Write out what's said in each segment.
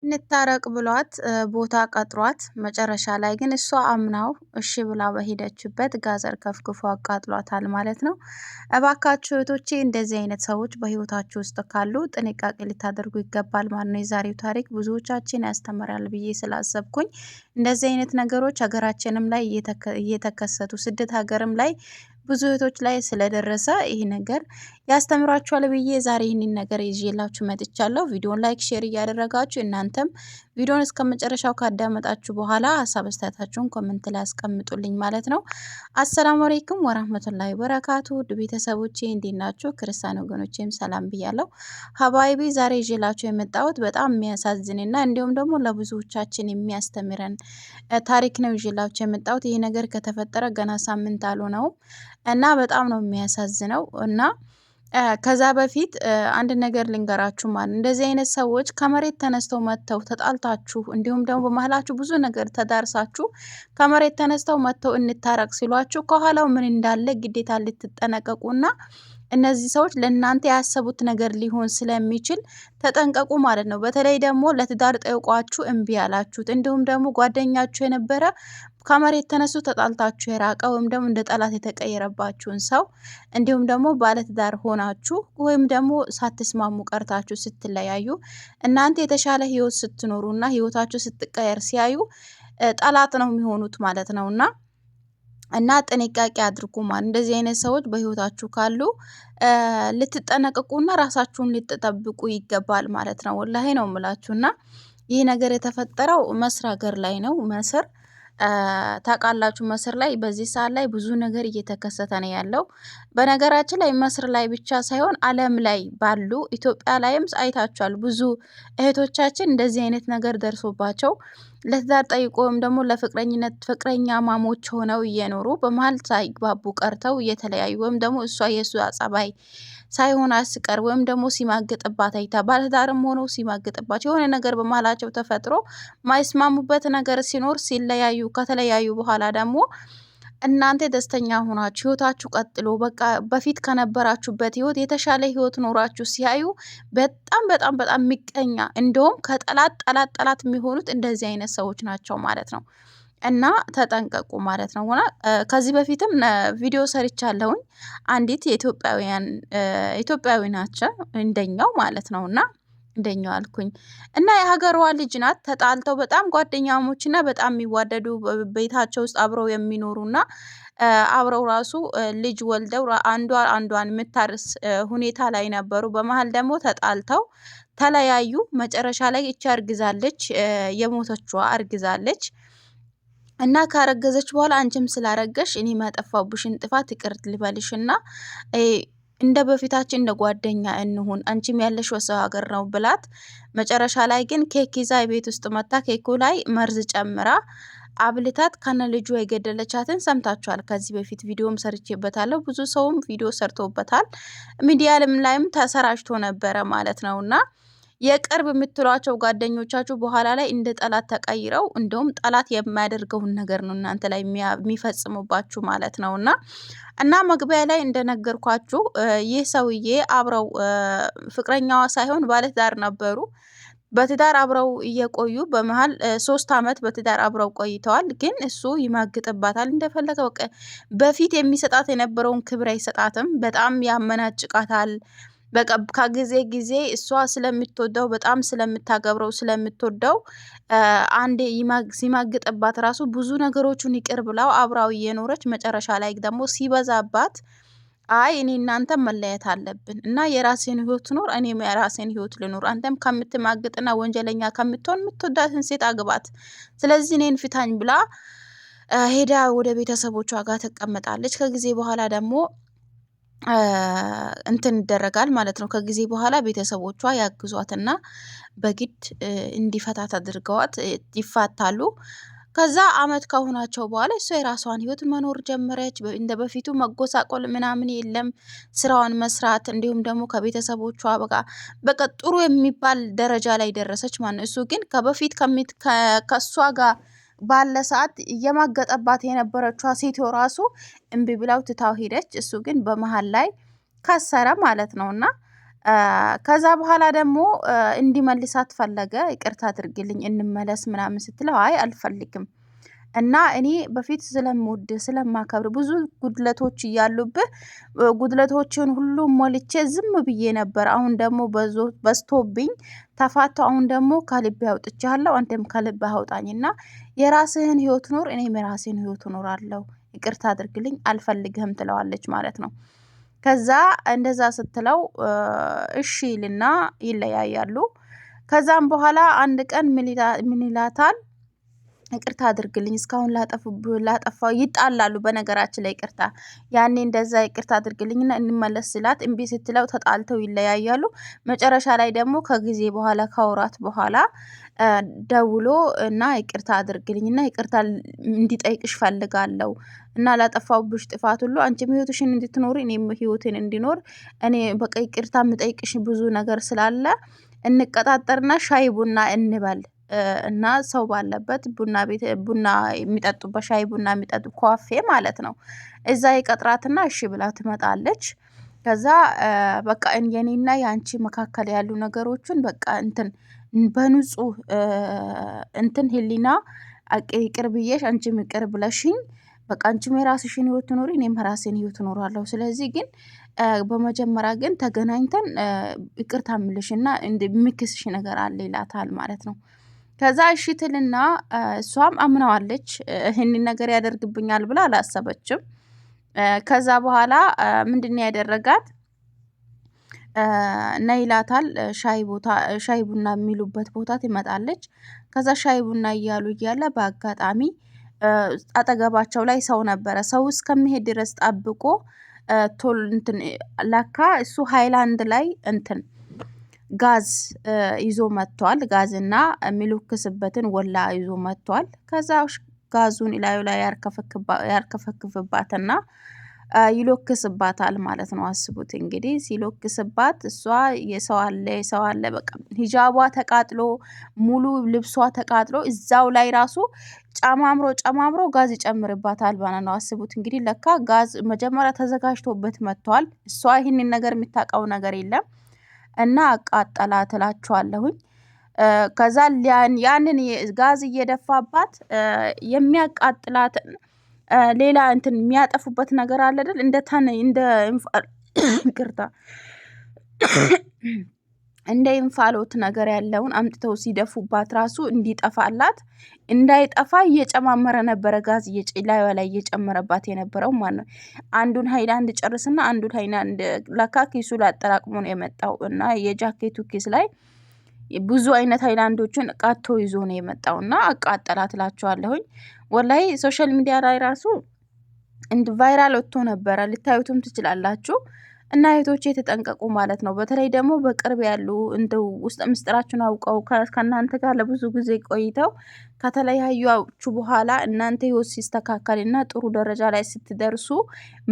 እንታረቅ ብሏት ቦታ ቀጥሯት መጨረሻ ላይ ግን እሷ አምናው እሺ ብላ በሄደችበት ጋዘር ከፍክፎ አቃጥሏታል ማለት ነው። እባካችሁ እህቶቼ እንደዚህ አይነት ሰዎች በህይወታችሁ ውስጥ ካሉ ጥንቃቄ ልታደርጉ ይገባል ማለት ነው። የዛሬው ታሪክ ብዙዎቻችን ያስተምራል ብዬ ስላሰብኩኝ እንደዚህ አይነት ነገሮች ሀገራችንም ላይ እየተከሰቱ ስደት ሀገርም ላይ ብዙ እህቶች ላይ ስለደረሰ ይህ ነገር ያስተምራችኋል ብዬ ዛሬ ይህንን ነገር ይዤላችሁ መጥቻለሁ። ቪዲዮን ላይክ፣ ሼር እያደረጋችሁ እናንተም ቪዲዮን እስከ መጨረሻው ካዳመጣችሁ በኋላ ሀሳብ አስተያየታችሁን ኮሜንት ላይ አስቀምጡልኝ ማለት ነው። አሰላሙ አለይኩም ወራህመቱላሂ ወበረካቱ ውድ ቤተሰቦቼ እንዴት ናችሁ? ክርስቲያን ወገኖቼም ሰላም ብያለሁ። ሀባይቢ ዛሬ ይዤላችሁ የመጣሁት በጣም የሚያሳዝንና እንዲሁም ደግሞ ለብዙዎቻችን የሚያስተምረን ታሪክ ነው ይዤላችሁ የመጣሁት። ይሄ ነገር ከተፈጠረ ገና ሳምንት አልሆነውም እና በጣም ነው የሚያሳዝነው እና ከዛ በፊት አንድ ነገር ልንገራችሁ ማለት እንደዚህ አይነት ሰዎች ከመሬት ተነስተው መጥተው ተጣልታችሁ እንዲሁም ደግሞ በመሀላችሁ ብዙ ነገር ተዳርሳችሁ ከመሬት ተነስተው መጥተው እንታረቅ ሲሏችሁ ከኋላው ምን እንዳለ ግዴታ ልትጠነቀቁና እነዚህ ሰዎች ለእናንተ ያሰቡት ነገር ሊሆን ስለሚችል ተጠንቀቁ ማለት ነው። በተለይ ደግሞ ለትዳር ጠይቋችሁ እምቢ ያላችሁት እንዲሁም ደግሞ ጓደኛችሁ የነበረ ከመሬት ተነሱ ተጣልታችሁ የራቀ ወይም ደግሞ እንደ ጠላት የተቀየረባችሁን ሰው እንዲሁም ደግሞ ባለትዳር ሆናችሁ ወይም ደግሞ ሳትስማሙ ቀርታችሁ ስትለያዩ እናንተ የተሻለ ህይወት ስትኖሩና ህይወታችሁ ስትቀየር ሲያዩ ጠላት ነው የሚሆኑት ማለት ነውና እና ጥንቃቄ አድርጉ ማለት እንደዚህ አይነት ሰዎች በህይወታችሁ ካሉ ልትጠነቀቁና ራሳችሁን ልትጠብቁ ይገባል ማለት ነው። ወላሂ ነው የምላችሁና ይህ ነገር የተፈጠረው መስር ሀገር ላይ ነው። መስር ታውቃላችሁ፣ መስር ላይ በዚህ ሰዓት ላይ ብዙ ነገር እየተከሰተ ነው ያለው። በነገራችን ላይ መስር ላይ ብቻ ሳይሆን ዓለም ላይ ባሉ ኢትዮጵያ ላይም አይታችኋል። ብዙ እህቶቻችን እንደዚህ አይነት ነገር ደርሶባቸው ለትዳር ጠይቆ ወይም ደግሞ ለፍቅረኝነት ፍቅረኛ ማሞች ሆነው እየኖሩ በመሀል ሳይግባቡ ቀርተው እየተለያዩ ወይም ደግሞ እሷ የእሱ ጸባይ ሳይሆን አስቀር ወይም ደግሞ ሲማግጥባት አይታ ባለትዳርም ሆነው ሲማግጥባቸው የሆነ ነገር በመሀላቸው ተፈጥሮ ማይስማሙበት ነገር ሲኖር ሲለያዩ ከተለያዩ በኋላ ደግሞ እናንተ ደስተኛ ሆናችሁ ህይወታችሁ ቀጥሎ በቃ በፊት ከነበራችሁበት ህይወት የተሻለ ህይወት ኖራችሁ ሲያዩ በጣም በጣም በጣም ሚቀኛ እንደውም ከጠላት ጠላት የሚሆኑት እንደዚህ አይነት ሰዎች ናቸው ማለት ነው። እና ተጠንቀቁ ማለት ነው። እና ከዚህ በፊትም ቪዲዮ ሰርቻለሁኝ። አንዲት ኢትዮጵያዊ ናቸው እንደኛው ማለት ነው እና እንደኛው አልኩኝ እና የሀገሯ ልጅ ናት። ተጣልተው በጣም ጓደኛሞችና በጣም የሚዋደዱ ቤታቸው ውስጥ አብረው የሚኖሩና አብረው ራሱ ልጅ ወልደው አንዷን የምታርስ ሁኔታ ላይ ነበሩ። በመሀል ደግሞ ተጣልተው ተለያዩ። መጨረሻ ላይ እቺ አርግዛለች፣ የሞተችዋ አርግዛለች። እና ካረገዘች በኋላ አንቺም ስላረገሽ እኔ ማጠፋብሽን ጥፋት ይቅር ልበልሽና እንደ በፊታችን እንደ ጓደኛ እንሁን፣ አንቺም ያለሽ ወሰው ሀገር ነው ብላት፣ መጨረሻ ላይ ግን ኬክ ይዛ ቤት ውስጥ መታ ኬኩ ላይ መርዝ ጨምራ አብልታት ከነ ልጁ የገደለቻትን ሰምታችኋል። ከዚህ በፊት ቪዲዮም ሰርቼበታለሁ። ብዙ ሰውም ቪዲዮ ሰርቶበታል። ሚዲያ ላይም ተሰራጭቶ ነበረ ማለት ነውና የቅርብ የምትሏቸው ጓደኞቻችሁ በኋላ ላይ እንደ ጠላት ተቀይረው እንደውም ጠላት የማያደርገውን ነገር ነው እናንተ ላይ የሚፈጽሙባችሁ ማለት እና መግቢያ ላይ እንደነገርኳችሁ ይህ ሰውዬ አብረው ፍቅረኛዋ ሳይሆን ባለትዳር ነበሩ። በትዳር አብረው እየቆዩ በመሃል 3 አመት በትዳር አብረው ቆይተዋል። ግን እሱ ይማግጥባታል እንደፈለገ በቃ በፊት የሚሰጣት የነበረውን ክብር አይሰጣትም። በጣም ያመናጭቃታል። በቃ ከጊዜ ጊዜ እሷ ስለምትወደው በጣም ስለምታገብረው ስለምትወደው አንዴ ሲማግጥባት ራሱ ብዙ ነገሮቹን ይቅር ብላው አብራው እየኖረች መጨረሻ ላይ ደግሞ ሲበዛባት አይ እኔ እናንተ መለያየት አለብን እና የራሴን ህይወት ኖር እኔም የራሴን ህይወት ልኖር፣ አንተም ከምትማግጥና ወንጀለኛ ከምትሆን የምትወዳትን ሴት አግባት፣ ስለዚህ እኔን ፍታኝ ብላ ሄዳ ወደ ቤተሰቦቿ ጋር ትቀመጣለች። ከጊዜ በኋላ ደግሞ እንትን ይደረጋል ማለት ነው። ከጊዜ በኋላ ቤተሰቦቿ ያግዟትና በግድ እንዲፈታት አድርገዋት ይፋታሉ። ከዛ አመት ከሆናቸው በኋላ እሷ የራሷን ህይወት መኖር ጀመረች። እንደ በፊቱ መጎሳቆል ምናምን የለም። ስራዋን መስራት እንዲሁም ደግሞ ከቤተሰቦቿ በቃ ጥሩ የሚባል ደረጃ ላይ ደረሰች ማለት ነው። እሱ ግን ከበፊት ከሷ ጋር ባለ ሰዓት እየማገጠባት የነበረችዋ ሴትዮ ራሱ እምቢ ብላው ትታው ሄደች። እሱ ግን በመሃል ላይ ከሰረ ማለት ነውና ከዛ በኋላ ደግሞ እንዲመልሳት ፈለገ። ይቅርታ አድርግልኝ እንመለስ ምናምን ስትለው አይ አልፈልግም እና እኔ በፊት ስለምወድ ስለማከብር ብዙ ጉድለቶች እያሉብህ ጉድለቶችን ሁሉ ሞልቼ ዝም ብዬ ነበር። አሁን ደግሞ በዝቶብኝ ተፋተው። አሁን ደግሞ ከልቤ አውጥቻለሁ፣ አንተም ከልቤ አውጣኝና የራስህን ህይወት ኑር፣ እኔም የራሴን ህይወት እኖራለሁ። ይቅርታ አድርግልኝ አልፈልግህም ትለዋለች ማለት ነው። ከዛ እንደዛ ስትለው እሺ ይልና ይለያያሉ። ከዛም በኋላ አንድ ቀን ምን ይላታል? ይቅርታ አድርግልኝ እስካሁን ላጠፋው ይጣላሉ። በነገራችን ላይ ይቅርታ ያኔ እንደዛ ይቅርታ አድርግልኝና እንመለስ ስላት እምቢ ስትለው ተጣልተው ይለያያሉ። መጨረሻ ላይ ደግሞ ከጊዜ በኋላ ከወራት በኋላ ደውሎ እና ይቅርታ አድርግልኝና ይቅርታ እንዲጠይቅሽ ፈልጋለሁ እና ላጠፋውብሽ ጥፋት ሁሉ አንቺም ህይወትሽን እንድትኖሪ እኔም ህይወቴን እንዲኖር እኔ በቃ ይቅርታ የምጠይቅሽ ብዙ ነገር ስላለ እንቀጣጠርና ሻይ ቡና እንበል እና ሰው ባለበት ቡና የሚጠጡበት ሻይ ቡና የሚጠጡ ኮፊ ማለት ነው። እዛ ይቀጥራትና እሺ ብላ ትመጣለች። ከዛ በቃ የኔና የአንቺ መካከል ያሉ ነገሮችን በቃ በንጹህ ህሊና ይቅር ብዬሽ አንቺም ይቅር ብለሽኝ በቃ አንቺም የራስሽን ህይወት ትኖሪ እኔም የራሴን ህይወት እኖራለሁ። ስለዚህ ግን በመጀመሪያ ግን ተገናኝተን ይቅርታ ምልሽና የሚክስሽ ነገር አለ ይላታል ማለት ነው። ከዛ እሺ ትልና እሷም አምናዋለች። ይህንን ነገር ያደርግብኛል ብላ አላሰበችም። ከዛ በኋላ ምንድነው ያደረጋት? ነይ ይላታል። ሻይ ቡና የሚሉበት ቦታ ትመጣለች። ከዛ ሻይ ቡና እያሉ እያለ በአጋጣሚ አጠገባቸው ላይ ሰው ነበረ። ሰው እስከሚሄድ ድረስ ጠብቆ ቶል ለካ እሱ ሃይላንድ ላይ ጋዝ ይዞ መጥቷል። ጋዝና የሚለኩስበትን ወላ ይዞ መጥቷል። ከዛ ጋዙን ላዩ ላይ ያርከፈክፍባትና ይሎክስባታል ማለት ነው። አስቡት እንግዲህ ሲሎክስባት እሷ የሰው አለ በቃ ሂጃቧ ተቃጥሎ ሙሉ ልብሷ ተቃጥሎ እዛው ላይ ራሱ ጨማምሮ ጋዝ ይጨምርባታል ማለት ነው። አስቡት እንግዲህ ለካ ጋዝ መጀመሪያ ተዘጋጅቶበት መጥቷል። እሷ ይህንን ነገር የምታውቀው ነገር የለም እና አቃጠላት እላችኋለሁኝ። ከዛ ያንን ጋዝ እየደፋባት የሚያቃጥላትን ሌላ የሚያጠፉበት ነገር አለ አይደል? እንደ ይቅርታ እንደ እንፋሎት ነገር ያለውን አምጥተው ሲደፉባት ራሱ እንዲጠፋላት እንዳይጠፋ እየጨማመረ ነበረ ጋዝ ላይዋ ላይ እየጨመረባት የነበረው ማለት ነው። አንዱን ሃይላንድ ጨርስና አንዱን ሃይላንድ ለካ ኪሱ ላይ አጠራቅሞ ነው የመጣው እና የጃኬቱ ኪስ ላይ ብዙ አይነት ሃይላንዶችን ቃቶ ይዞ ነው የመጣው እና አቃጠላት እላችኋለሁኝ። ወላሂ ሶሻል ሚዲያ ላይ ራሱ ቫይራል ወጥቶ ነበረ፣ ልታዩትም ትችላላችሁ። እና እህቶቼ ተጠንቀቁ ማለት ነው። በተለይ ደግሞ በቅርብ ያሉ እንደው ውስጥ ምስጢራችሁን አውቀው ከእናንተ ጋር ለብዙ ጊዜ ቆይተው ከተለያዩችሁ በኋላ እናንተ ህይወት ሲስተካከልና ጥሩ ደረጃ ላይ ስትደርሱ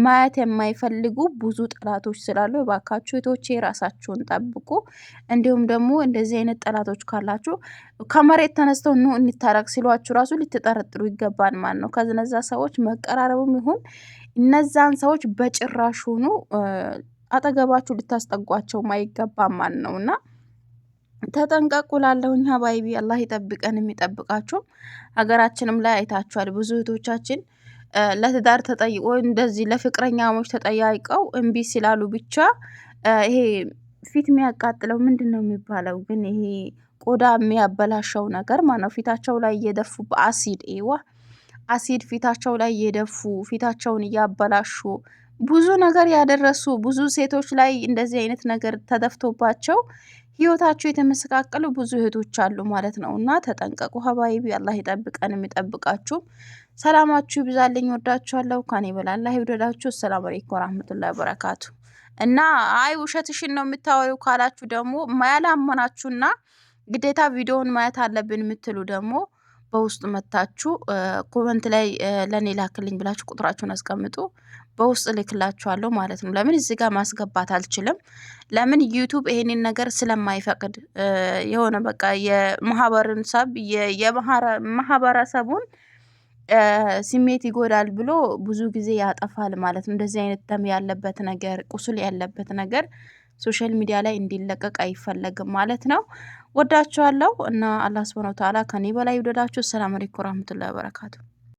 ማየት የማይፈልጉ ብዙ ጠላቶች ስላሉ እባካችሁ እህቶቼ ራሳችሁን ጠብቁ። እንዲሁም ደግሞ እንደዚህ አይነት ጠላቶች ካላችሁ ከመሬት ተነስተው ነው እንታረቅ ሲሏችሁ ራሱ ልትጠረጥሩ ይገባል ማለት ነው። ከነዛ ሰዎች መቀራረቡም ይሁን እነዛን ሰዎች በጭራሽ ሆኑ አጠገባችሁ ልታስጠጓቸው ማይገባም ማለት ነውና ተጠንቀቁ ላለሁኝ ሀባይቢ። አላህ ይጠብቀን የሚጠብቃችሁ። ሀገራችንም ላይ አይታችኋል ብዙ እህቶቻችን ለትዳር ተጠይቆ እንደዚህ ለፍቅረኛሞች ተጠያይቀው እምቢ ሲላሉ ብቻ ይሄ ፊት የሚያቃጥለው ምንድነው የሚባለው ግን ይሄ ቆዳ የሚያበላሸው ነገር ማለት ፊታቸው ላይ እየደፉ አሲድ ፊታቸው ላይ እየደፉ ፊታቸውን እያበላሹ ብዙ ነገር ያደረሱ ብዙ ሴቶች ላይ እንደዚህ አይነት ነገር ተደፍቶባቸው ህይወታቸው የተመሰቃቀሉ ብዙ እህቶች አሉ ማለት ነው። እና ተጠንቀቁ ሀባይቢ። አላህ ይጠብቀን የሚጠብቃችሁ። ሰላማችሁ ይብዛልኝ። ወዳችኋለሁ። ከኔ በላይ አላህ ይውደዳችሁ። ሰላም አለይኩም ወራህመቱላሂ ወበረካቱ። እና አይ ውሸትሽን ነው የምታወሪው ካላችሁ ደግሞ ያላመናችሁና ግዴታ ቪዲዮውን ማየት አለብን የምትሉ ደግሞ በውስጥ መታችሁ ኮመንት ላይ ለኔ ላክልኝ ብላችሁ ቁጥራችሁን አስቀምጡ። በውስጥ ልክላችኋለሁ ማለት ነው። ለምን እዚህ ጋር ማስገባት አልችልም? ለምን ዩቲዩብ ይሄንን ነገር ስለማይፈቅድ የሆነ በቃ የማህበረሰቡን ስሜት ይጎዳል ብሎ ብዙ ጊዜ ያጠፋል ማለት ነው። እንደዚህ አይነት ደም ያለበት ነገር ቁስል ያለበት ነገር ሶሻል ሚዲያ ላይ እንዲለቀቅ አይፈለግም ማለት ነው። ወዳችኋለሁ እና አላህ ሱብሃነሁ ወተዓላ ከኔ በላይ ይውደዳችሁ። ሰላም አለይኩም ወራህመቱላሂ ወበረካቱ።